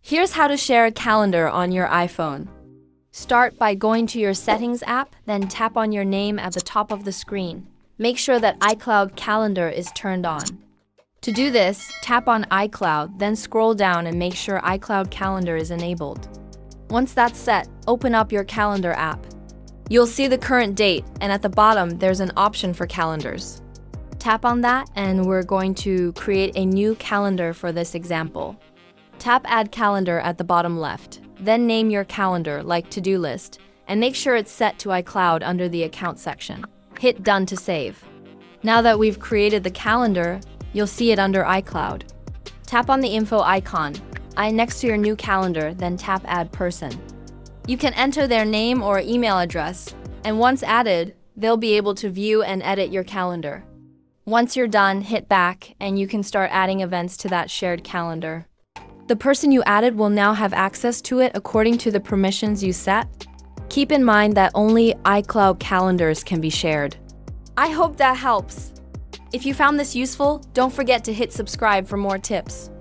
Here's how to share a calendar on your iPhone. Start by going to your Settings app, then tap on your name at the top of the screen. Make sure that iCloud Calendar is turned on. To do this, tap on iCloud, then scroll down and make sure iCloud Calendar is enabled. Once that's set, open up your Calendar app. You'll see the current date, and at the bottom, there's an option for calendars. Tap on that, and we're going to create a new calendar for this example. Tap Add Calendar at the bottom left. Then name your calendar, like To-Do List, and make sure it's set to iCloud under the Account section. Hit Done to save. Now that we've created the calendar, you'll see it under iCloud. Tap on the info icon next to your new calendar, then tap Add Person. You can enter their name or email address, and once added, they'll be able to view and edit your calendar. Once you're done, hit back, and you can start adding events to that shared calendar. The person you added will now have access to it according to the permissions you set. Keep in mind that only iCloud calendars can be shared. I hope that helps. If you found this useful, don't forget to hit subscribe for more tips.